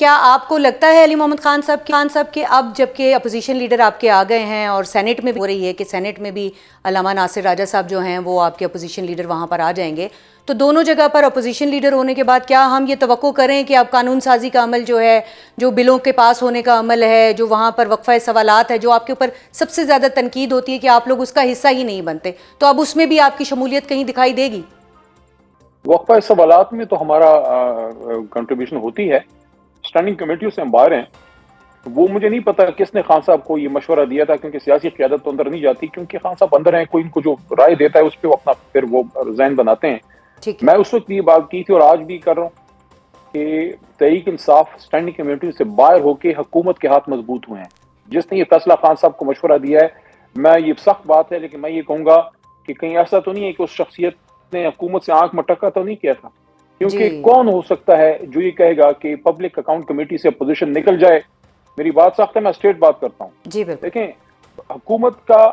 کیا آپ کو لگتا ہے علی محمد خان صاحب کہ اب جب کہ اپوزیشن لیڈر آپ کے آ گئے ہیں اور سینٹ میں بھی ہو رہی ہے کہ سینٹ میں بھی علامہ ناصر راجہ صاحب جو ہیں وہ آپ کے اپوزیشن لیڈر وہاں پر آ جائیں گے، تو دونوں جگہ پر اپوزیشن لیڈر ہونے کے بعد کیا ہم یہ توقع کریں کہ اب قانون سازی کا عمل جو ہے، جو بلوں کے پاس ہونے کا عمل ہے، جو وہاں پر وقفہ سوالات ہے، جو آپ کے اوپر سب سے زیادہ تنقید ہوتی ہے کہ آپ لوگ اس کا حصہ ہی نہیں بنتے، تو اب اس میں بھی آپ کی شمولیت کہیں دکھائی دے گی؟ وقفہ سوالات میں تو ہمارا کنٹریبیوشن ہوتی ہے، اسٹینڈنگ کمیٹیوں سے ہم باہر ہیں۔ وہ مجھے نہیں پتا کس نے خان صاحب کو یہ مشورہ دیا تھا، کیونکہ سیاسی قیادت تو اندر نہیں جاتی، کیونکہ خان صاحب اندر ہیں، کوئی ان کو جو رائے دیتا ہے اس پہ وہ اپنا پھر وہ ذہن بناتے ہیں۔ میں اس وقت یہ بات کی تھی اور آج بھی کر رہا ہوں کہ تحریک انصاف اسٹینڈنگ کمیٹیوں سے باہر ہو کے حکومت کے ہاتھ مضبوط ہوئے ہیں۔ جس نے یہ فیصلہ خان صاحب کو مشورہ دیا ہے، میں یہ سخت بات ہے لیکن میں یہ کہوں گا کہ کہیں ایسا تو نہیں ہے کہ اس شخصیت نے حکومت سے آنکھ مٹکا تو نہیں کیا تھا، کیونکہ کون ہو سکتا ہے جو یہ کہے گا کہ پبلک اکاؤنٹ کمیٹی سے اپوزیشن نکل جائے۔ میری بات سخت ہے، میں اسٹیٹ بات کرتا ہوں۔ دیکھیں، حکومت کا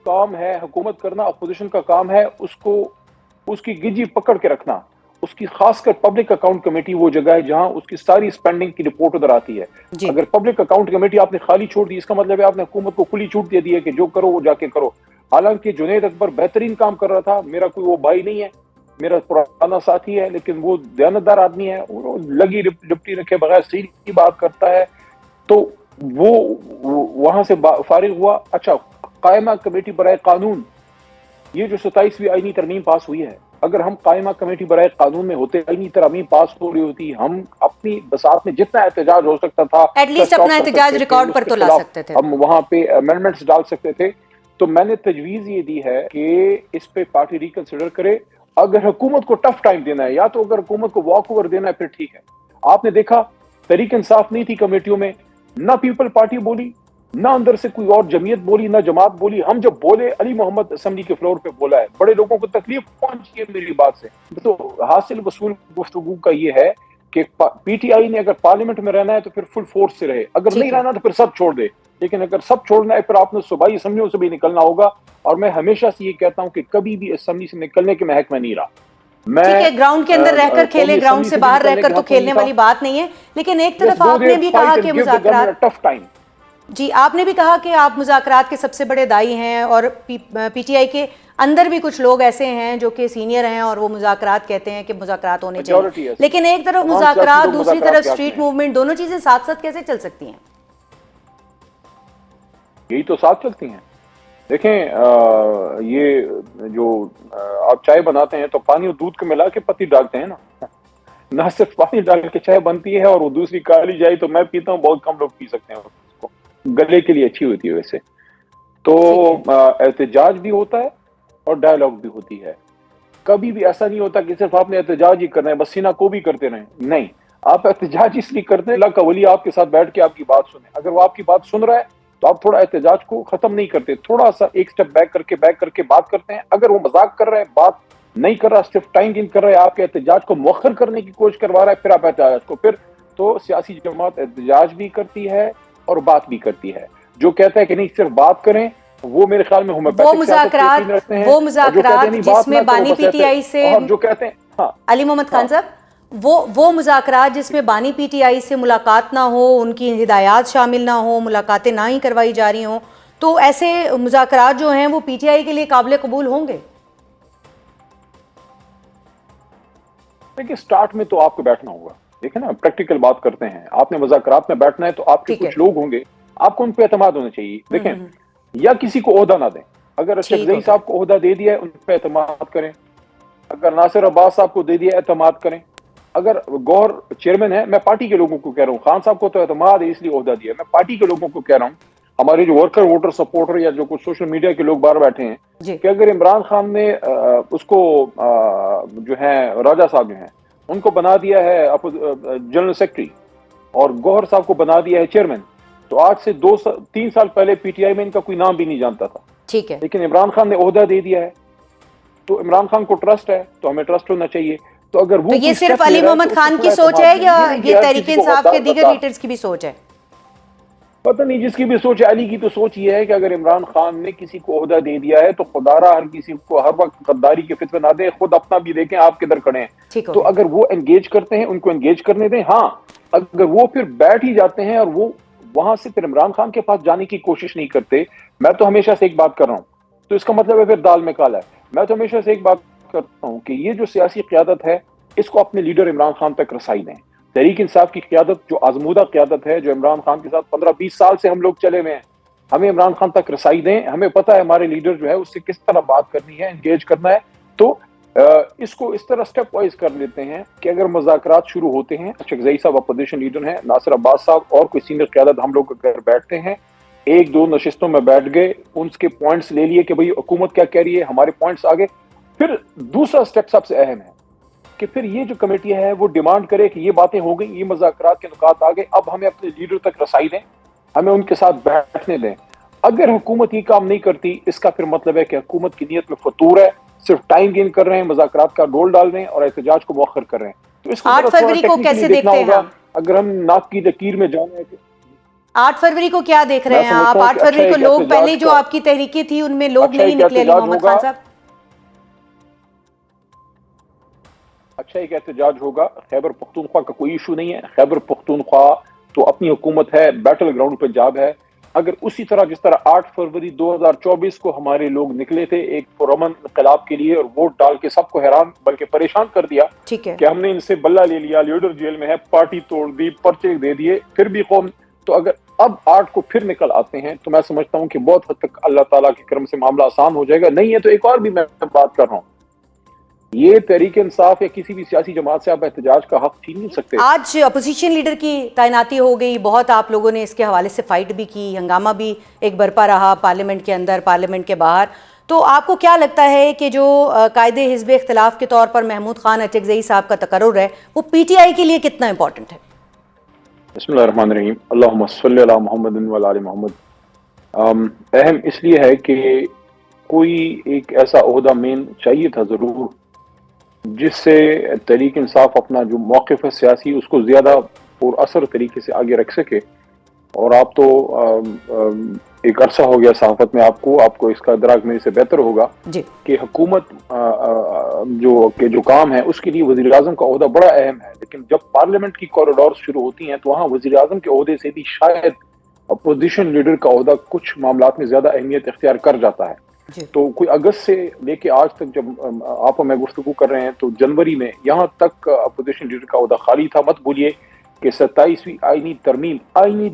کام ہے، حکومت کرنا، اپوزیشن کا کام ہے اس کو اس کی گجی پکڑ کے رکھنا۔ اس کی خاص کر پبلک اکاؤنٹ کمیٹی وہ جگہ ہے جہاں اس کی ساری سپینڈنگ کی رپورٹ ادھر آتی ہے۔ اگر پبلک اکاؤنٹ کمیٹی آپ نے خالی چھوڑ دی، اس کا مطلب ہے آپ نے حکومت کو کھلی چھوٹ دے دی ہے کہ جو کرو وہ جا کے کرو۔ حالانکہ جنید اکبر بہترین کام کر رہا تھا، میرا کوئی وہ بھائی نہیں ہے، میرا پرانا ساتھی ہے، لیکن وہ دیانتدار آدمی ہے، وہ لگی ڈپٹی رکھے بغیر سیدھی بات کرتا ہے، تو وہ وہاں سے فارغ ہوا۔ اچھا، قائمہ کمیٹی برائے قانون، یہ جو 27ویں آئینی ترمیم پاس ہوئی ہے، اگر ہم قائمہ کمیٹی برائے قانون میں ہوتے، آئینی ترمیم پاس ہو رہی ہوتی، ہم اپنی بساط میں جتنا احتجاج ہو سکتا تھا، ایٹ لیسٹ اپنا احتجاج ریکارڈ پر تو لا سکتے تھے، ہم وہاں پہ امینڈمنٹس ڈال سکتے تھے۔ تو میں نے تجویز یہ دی ہے کہ اس پہ پارٹی ریکنسیڈر کرے۔ اگر حکومت کو ٹف ٹائم دینا ہے، یا تو اگر حکومت کو واک اوور دینا ہے پھر ٹھیک ہے۔ آپ نے دیکھا تحریک انصاف نہیں تھی کمیٹیوں میں، نہ پیپل پارٹی بولی، نہ اندر سے کوئی اور جمعیت بولی، نہ جماعت بولی۔ ہم جب بولے، علی محمد اسمبلی کے فلور پہ بولا ہے، بڑے لوگوں کو تکلیف پہنچی ہے میری بات سے۔ تو حاصل وصول گفتگو کا یہ ہے کہ پی ٹی آئی نے اگر پارلیمنٹ میں رہنا ہے تو پھر فل فورس سے رہے، اگر نہیں رہنا تو پھر سب چھوڑ دے، لیکن اگر سب چھوڑنا ہے پھر آپ نے صوبائی اسمبلیوں سے بھی نکلنا ہوگا۔ اور میں ہمیشہ سے یہ کہتا ہوں کہ کبھی بھی اسمبلی سے نکلنے کے محک میں نہیں رہا۔ ٹھیک ہے، گراؤنڈ کے اندر رہ کر کھیلے، گراؤنڈ سے باہر رہ کر تو کھیلنے والی بات نہیں ہے، لیکن ایک طرف آپ نے بھی کہا کہ مذاکرات، جی آپ نے بھی کہا کہ آپ مذاکرات کے سب سے بڑے دائی ہیں، اور پی ٹی آئی کے اندر بھی کچھ لوگ ایسے ہیں جو کہ سینئر ہیں اور وہ مذاکرات کہتے ہیں کہ مذاکرات ہونے چاہیے، لیکن ایک طرف مذاکرات، دوسری طرف اسٹریٹ موومنٹ، دونوں چیزیں ساتھ ساتھ کیسے چل سکتی ہیں؟ یہی تو ساتھ چلتی ہیں۔ دیکھیں، یہ جو آپ چائے بناتے ہیں تو پانی اور دودھ کو ملا کے پتی ڈالتے ہیں نا، نہ صرف پانی ڈال کے چائے بنتی ہے اور وہ دوسری کالی چائے تو میں پیتا ہوں، بہت کم لوگ پی سکتے ہیں، اس کو گلے کے لیے اچھی ہوتی ہے ویسے۔ تو احتجاج بھی ہوتا ہے اور ڈائلاگ بھی ہوتی ہے۔ کبھی بھی ایسا نہیں ہوتا کہ صرف آپ نے احتجاج ہی کرنا ہے، بس سینہ کو بھی کرتے رہیں، نہیں، آپ احتجاج اس لیے کرتے ہیں اللہ کا ولی آپ کے ساتھ بیٹھ کے آپ کی بات سنے۔ اگر وہ آپ کی بات سن رہا ہے تو آپ تھوڑا احتجاج کو ختم نہیں کرتے، تھوڑا سا ایک سٹیپ بیک کر کے بات کرتے ہیں۔ اگر وہ مذاق کر رہا ہے، بات نہیں کر رہا، صرف ٹائم گن کر رہا ہے، آپ کے احتجاج کو مؤخر کرنے کی کوشش کروا رہا ہے، پھر آپ احتجاج کو، پھر تو سیاسی جماعت احتجاج بھی کرتی ہے اور بات بھی کرتی ہے۔ جو کہتا ہے کہ نہیں صرف بات کریں، وہ میرے خیال میں وہ مذاکرات جس میں بانی پی ٹی آئی سے، جو کہتے ہیں علی محمد خان صاحب، وہ مذاکرات جس میں بانی پی ٹی آئی سے ملاقات نہ ہو، ان کی ہدایات شامل نہ ہو، ملاقاتیں نہ ہی کروائی جا رہی ہوں، تو ایسے مذاکرات جو ہیں وہ پی ٹی آئی کے لیے قابل قبول ہوں گے؟ دیکھیں، سٹارٹ میں تو آپ کو بیٹھنا ہوگا، دیکھیں نا، پریکٹیکل بات کرتے ہیں، آپ نے مذاکرات میں بیٹھنا ہے تو آپ کے کچھ لوگ ہوں گے، آپ کو ان پہ اعتماد ہونا چاہیے۔ دیکھیں، یا کسی کو عہدہ نہ دیں، اگر اشرف زئی صاحب کو عہدہ دے دیا ہے ان پہ اعتماد کریں، اگر ناصر عباس صاحب کو دے دیا اعتماد کریں، اگر گوہر چیئرمین ہے، میں پارٹی کے لوگوں کو کہہ رہا ہوں، خان صاحب کو تو اعتماد ہے اس لیے عہدہ دیا، میں پارٹی کے لوگوں کو کہہ رہا ہوں، ہمارے جو ورکر ووٹر سپورٹر یا جو کچھ سوشل میڈیا کے لوگ باہر بیٹھے ہیں، کہ اگر عمران خان نے اس کو جو ہیں راجہ صاحب جو ہیں ان کو بنا دیا ہے جنرل سیکرٹری اور گوہر صاحب کو بنا دیا ہے چیئرمین، تو آج سے 2-3 سال پہلے پی ٹی آئی میں ان کا کوئی نام بھی نہیں جانتا تھا، ٹھیک ہے، لیکن عمران خان نے عہدہ دے دیا ہے، تو عمران خان کو ٹرسٹ ہے تو ہمیں ٹرسٹ ہونا چاہیے۔ تو اگر وہ یہ صرف علی محمد خان کی سوچ ہے یا یہ تحریک انصاف کے دیگر لیڈرز کی بھی سوچ ہے؟ پتہ نہیں، جس کی بھی سوچ علی کی تو سوچ یہ ہے کہ اگر عمران خان نے کسی کو عہدہ دے دیا ہے تو خدارہ ہر کسی کو ہر وقت غداری کے فتوے نہ دیں، خود اپنا بھی دیکھیں آپ کدھر کھڑے ہیں. تو اگر وہ انگیج کرتے ہیں ان کو انگیج کرنے دیں. ہاں اگر وہ پھر بیٹھ ہی جاتے ہیں اور وہ وہاں سے پھر عمران خان کے پاس جانے کی کوشش نہیں کرتے، میں تو ہمیشہ سے ایک بات کر رہا ہوں، تو اس کا مطلب ہے پھر دال میں کالا ہے. میں تو ہمیشہ سے ایک بات کرتا ہوں کہ یہ جو سیاسی قیادت ہے اس کو اپنے لیڈر عمران خان تک رسائی دیں. تحریک انصاف کی قیادت جو آزمودہ قیادت ہے، جو عمران خان کے ساتھ 15-20 سال سے ہم لوگ چلے ہوئے ہیں، ہمیں عمران خان تک رسائی دیں. ہمیں پتہ ہے ہمارے لیڈر جو ہے اس سے کس طرح بات کرنی ہے، انگیج کرنا ہے. تو اس کو اس طرح سٹیپ وائز کر لیتے ہیں کہ اگر مذاکرات شروع ہوتے ہیں، اشرف صاحب اپوزیشن لیڈر ہیں، ناصر عباس صاحب اور کوئی سینئر قیادت، ہم لوگ اگر بیٹھتے ہیں، ایک دو نشستوں میں بیٹھ گئے، ان کے پوائنٹس لے لیے کہ بھئی حکومت کیا کہہ رہی ہے، ہمارے پوائنٹس آگے. پھر دوسرا سٹیپ سب سے اہم ہے کہ پھر یہ جو کمیٹی ہے وہ ڈیمانڈ کرے کہ یہ باتیں ہو گئی، یہ مذاکرات کے نکات آگے، اب ہمیں اپنے لیڈر تک رسائی دیں، ہمیں ان کے ساتھ بیٹھنے دیں. اگر حکومت یہ کام نہیں کرتی، اس کا پھر مطلب ہے کہ حکومت کی نیت میں فطور ہے، صرف ٹائم گین کر رہے ہیں، مذاکرات کا ڈول ڈال رہے ہیں اور احتجاج کو مؤخر کر رہے ہیں. تو اس کو 8 تھوڑا فروری کو کیسے ٹیکنیکلی دیکھنا دیکھتے ہیں ہوگا. ہم؟ اگر ہم ناک کی لکیر میں جانا ہے کہ 8 فروری کو کیا دیکھ رہے میں ہیں سمجھتا آپ؟ ہوں 8 کہ اچھا فروری کو ایک لوگ پہلے احتجاج جو کا آپ کی تحریکیں تھی ان میں لوگ اچھا نہیں ایک نکلے علی احتجاج محمد ہوگا خان صاحب؟ اچھا ایک احتجاج ہوگا. خیبر پختونخوا کا کوئی ایشو نہیں ہے. خیبر پختونخوا تو اپنی حکومت ہے، بیٹل گراؤنڈ پنجاب ہے. اگر اسی طرح جس طرح 8 فروری 2024 کو ہمارے لوگ نکلے تھے ایک پرامن انقلاب کے لیے اور ووٹ ڈال کے سب کو حیران بلکہ پریشان کر دیا ٹھیک ہے. کہ ہم نے ان سے بلہ لے لیا، لیڈر جیل میں ہے، پارٹی توڑ دی، پرچے دے دیے، پھر بھی قوم. تو اگر اب 8 کو پھر نکل آتے ہیں تو میں سمجھتا ہوں کہ بہت حد تک اللہ تعالیٰ کے کرم سے معاملہ آسان ہو جائے گا. نہیں ہے تو ایک اور بھی میں بات کر رہا ہوں، یہ تحریک انصاف یا کسی بھی سیاسی جماعت سے آپ احتجاج کا حق چھین نہیں سکتے. آج اپوزیشن لیڈر کی تعیناتی ہو گئی، بہت آپ لوگوں نے اس کے حوالے سے فائٹ بھی کی، ہنگامہ بھی ایک برپا رہا پارلیمنٹ کے اندر، پارلیمنٹ کے باہر. تو آپ کو کیا لگتا ہے کہ جو قائد حزب اختلاف کے طور پر محمود خان اچکزئی صاحب کا تقرر ہے وہ پی ٹی آئی کے لیے کتنا امپورٹنٹ ہے؟ بسم اللہ الرحمن الرحیم. اللہم صلی علی محمد و علی محمد. اہم اس لیے ہے کہ کوئی ایک ایسا عہدہ مین چاہیے تھا ضرور جس سے تحریک انصاف اپنا جو موقف ہے سیاسی اس کو زیادہ پر اثر طریقے سے آگے رکھ سکے. اور آپ تو ایک عرصہ ہو گیا صحافت میں، آپ کو اس کا ادراک میرے سے بہتر ہوگا جی. کہ حکومت جو کام ہے اس کے لیے وزیر اعظم کا عہدہ بڑا اہم ہے. لیکن جب پارلیمنٹ کی کوریڈور شروع ہوتی ہیں تو وہاں وزیر اعظم کے عہدے سے بھی شاید اپوزیشن لیڈر کا عہدہ کچھ معاملات میں زیادہ اہمیت اختیار کر جاتا ہے. جی. تو کوئی اگست سے لے کے آج تک جب آپ میں گفتگو کر رہے ہیں تو جنوری میں یہاں تک اپوزیشن لیڈر کا عہدہ خالی تھا. مت بھولیے کہ 27ویں آئینی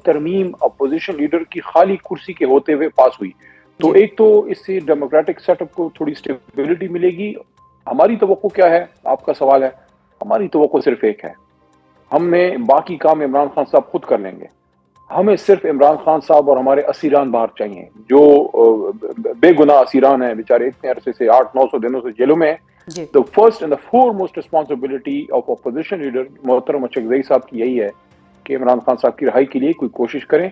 ترمیم اپوزیشن لیڈر کی خالی کرسی کے ہوتے ہوئے پاس ہوئی. تو ایک تو اس سے ڈیموکریٹک سیٹ اپ کو تھوڑی اسٹیبلٹی ملے گی. ہماری توقع کیا ہے، آپ کا سوال ہے. ہماری توقع صرف ایک ہے، ہم نے باقی کام عمران خان صاحب خود کر لیں گے. ہمیں صرف عمران خان صاحب اور ہمارے اسیران باہر چاہیے جو بے گناہ اسیران ہیں، بیچارے اتنے عرصے سے 800-900 دنوں سے جیلوں میں ہیں. The first and the foremost responsibility of opposition leader محترم اچکزئی صاحب کی یہی ہے کہ عمران خان صاحب کی رہائی کے لیے کوئی کوشش کریں.